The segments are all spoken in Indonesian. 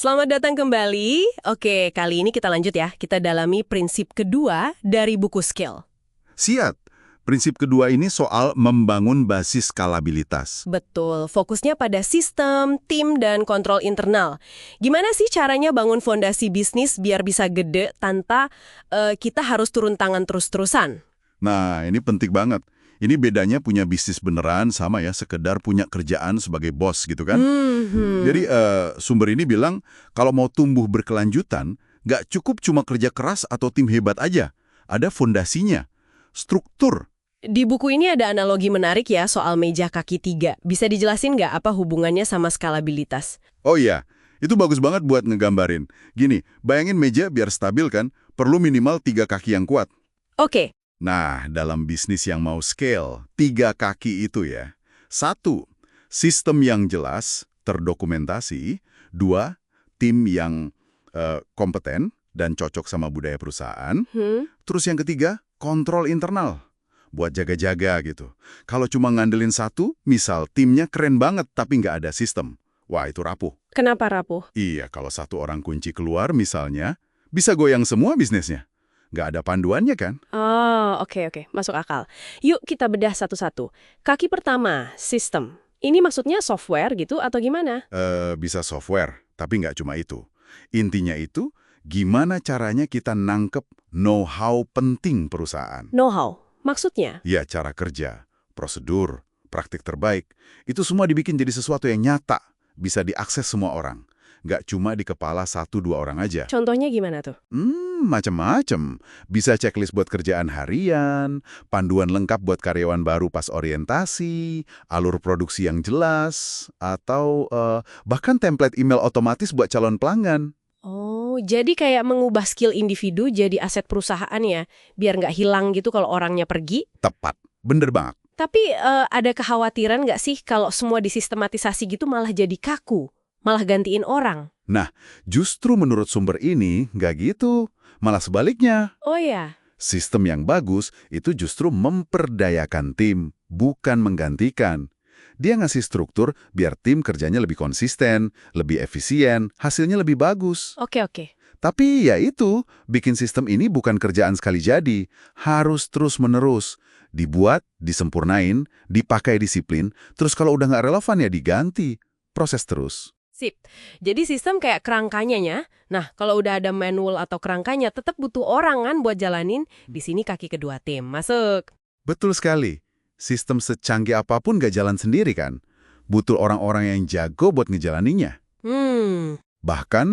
Selamat datang kembali. Oke, kali ini kita lanjut ya. Kita dalami prinsip kedua dari buku Skill. Siap. Prinsip kedua ini soal membangun basis skalabilitas. Betul, fokusnya pada sistem, tim, dan kontrol internal. Gimana sih caranya bangun fondasi bisnis biar bisa gede tanpa kita harus turun tangan terus-terusan? Nah, ini penting banget. Ini bedanya punya bisnis beneran sama ya sekedar punya kerjaan sebagai bos gitu kan. Jadi sumber ini bilang kalau mau tumbuh berkelanjutan, nggak cukup cuma kerja keras atau tim hebat aja. Ada fondasinya, struktur. Di buku ini ada analogi menarik ya soal meja kaki 3. Bisa dijelasin nggak apa hubungannya sama skalabilitas? Oh iya, itu bagus banget buat ngegambarin. Gini, bayangin meja biar stabil kan, perlu minimal 3 kaki yang kuat. Oke. Nah, dalam bisnis yang mau scale, 3 kaki itu ya. 1, sistem yang jelas, terdokumentasi. 2, tim yang kompeten dan cocok sama budaya perusahaan. Terus yang ketiga, kontrol internal. Buat jaga-jaga gitu. Kalau cuma ngandelin satu, misal timnya keren banget tapi nggak ada sistem. Wah, itu rapuh. Kenapa rapuh? Iya, kalau satu orang kunci keluar misalnya, bisa goyang semua bisnisnya. Nggak ada panduannya kan? Oh, oke. Masuk akal. Yuk kita bedah satu-satu. Kaki pertama, sistem. Ini maksudnya software gitu atau gimana? Bisa software, tapi nggak cuma itu. Intinya itu, gimana caranya kita nangkep know-how penting perusahaan. Know-how. Maksudnya? Ya, cara kerja, prosedur, praktik terbaik. Itu semua dibikin jadi sesuatu yang nyata, bisa diakses semua orang. Nggak cuma di kepala 1-2 orang aja. Contohnya gimana tuh? Macem-macem. Bisa checklist buat kerjaan harian, panduan lengkap buat karyawan baru pas orientasi, alur produksi yang jelas, atau bahkan template email otomatis buat calon pelanggan. Oh, jadi kayak mengubah skill individu jadi aset perusahaan ya, biar nggak hilang gitu kalau orangnya pergi. Tepat. Bener banget. Tapi ada kekhawatiran nggak sih kalau semua disistematisasi gitu malah jadi kaku, malah gantiin orang? Nah, justru menurut sumber ini nggak gitu. Malah sebaliknya. Oh ya. Sistem yang bagus itu justru memperdayakan tim, bukan menggantikan. Dia ngasih struktur biar tim kerjanya lebih konsisten, lebih efisien, hasilnya lebih bagus. Oke. Tapi ya itu, bikin sistem ini bukan kerjaan sekali jadi. Harus terus-menerus. Dibuat, disempurnain, dipakai disiplin, terus kalau udah nggak relevan ya diganti. Proses terus. Sip. Jadi sistem kayak kerangkanya ya. Nah, kalau udah ada manual atau kerangkanya, tetap butuh orang kan buat jalanin. Di sini kaki kedua tim. Masuk. Betul sekali. Sistem secanggih apapun nggak jalan sendiri kan. Butuh orang-orang yang jago buat ngejalaninnya. Bahkan,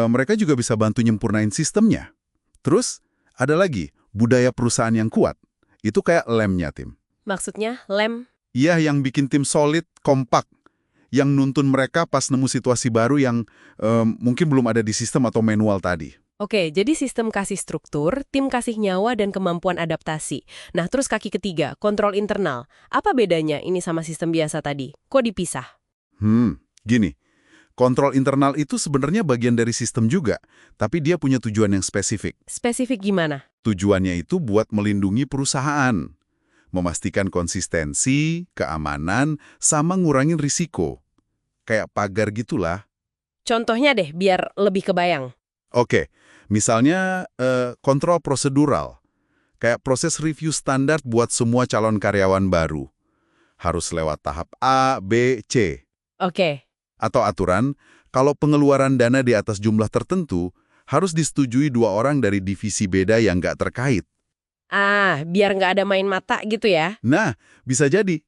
mereka juga bisa bantu nyempurnain sistemnya. Terus, ada lagi, budaya perusahaan yang kuat. Itu kayak lemnya tim. Maksudnya lem? Iya, yang bikin tim solid, kompak. Yang nuntun mereka pas nemu situasi baru yang mungkin belum ada di sistem atau manual tadi. Oke, jadi sistem kasih struktur, tim kasih nyawa dan kemampuan adaptasi. Nah, terus kaki ketiga, kontrol internal. Apa bedanya ini sama sistem biasa tadi? Kok dipisah? Gini. Kontrol internal itu sebenarnya bagian dari sistem juga, tapi dia punya tujuan yang spesifik. Spesifik gimana? Tujuannya itu buat melindungi perusahaan, memastikan konsistensi, keamanan, sama ngurangin risiko. Kayak pagar gitulah. Contohnya deh, biar lebih kebayang. Oke, misalnya kontrol prosedural. Kayak proses review standar buat semua calon karyawan baru. Harus lewat tahap A, B, C. Oke. Atau aturan, kalau pengeluaran dana di atas jumlah tertentu, harus disetujui 2 orang dari divisi beda yang nggak terkait. Biar nggak ada main mata gitu ya? Nah, bisa jadi.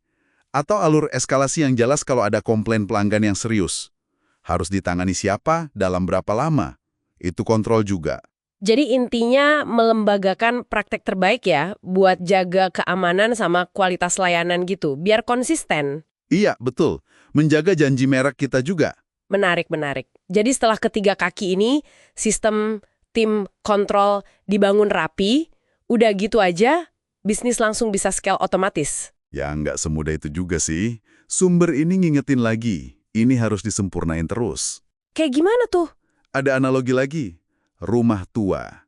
Atau alur eskalasi yang jelas kalau ada komplain pelanggan yang serius. Harus ditangani siapa, dalam berapa lama. Itu kontrol juga. Jadi intinya melembagakan praktek terbaik ya, buat jaga keamanan sama kualitas layanan gitu, biar konsisten. Iya, betul. Menjaga janji merek kita juga. Menarik. Jadi setelah ketiga kaki ini, sistem tim kontrol dibangun rapi, udah gitu aja, bisnis langsung bisa scale otomatis. Ya, nggak semudah itu juga sih. Sumber ini ngingetin lagi, ini harus disempurnain terus. Kayak gimana tuh? Ada analogi lagi, rumah tua.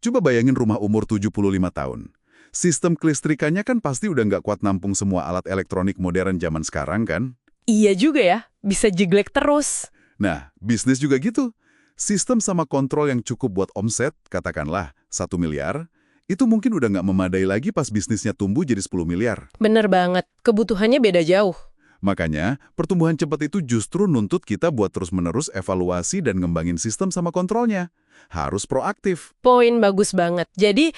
Coba bayangin rumah umur 75 tahun. Sistem kelistrikannya kan pasti udah nggak kuat nampung semua alat elektronik modern zaman sekarang kan? Iya juga ya, bisa jeglek terus. Nah, bisnis juga gitu. Sistem sama kontrol yang cukup buat omset, katakanlah 1 miliar, itu mungkin udah nggak memadai lagi pas bisnisnya tumbuh jadi 10 miliar. Bener banget, kebutuhannya beda jauh. Makanya, pertumbuhan cepat itu justru nuntut kita buat terus-menerus evaluasi dan ngembangin sistem sama kontrolnya. Harus proaktif. Poin bagus banget. Jadi,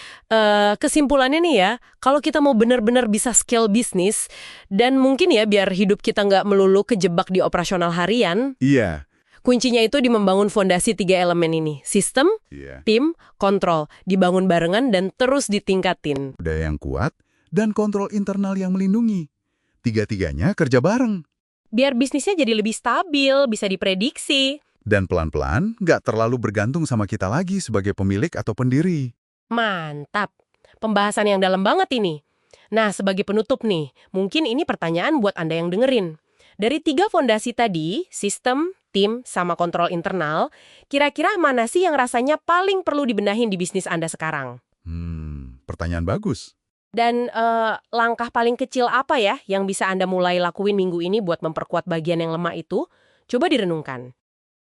kesimpulannya nih ya, kalau kita mau benar-benar bisa scale bisnis, dan mungkin ya biar hidup kita nggak melulu kejebak di operasional harian, Iya. kuncinya itu di membangun fondasi 3 elemen ini. Sistem, Iya. tim, kontrol. Dibangun barengan dan terus ditingkatin. Budaya yang kuat dan kontrol internal yang melindungi. Tiga-tiganya kerja bareng. Biar bisnisnya jadi lebih stabil, bisa diprediksi. Dan pelan-pelan nggak terlalu bergantung sama kita lagi sebagai pemilik atau pendiri. Mantap. Pembahasan yang dalam banget ini. Nah, sebagai penutup nih, mungkin ini pertanyaan buat Anda yang dengerin. Dari 3 fondasi tadi, sistem, tim, sama kontrol internal, kira-kira mana sih yang rasanya paling perlu dibenahin di bisnis Anda sekarang? Pertanyaan bagus. Dan langkah paling kecil apa ya yang bisa Anda mulai lakuin minggu ini buat memperkuat bagian yang lemah itu? Coba direnungkan.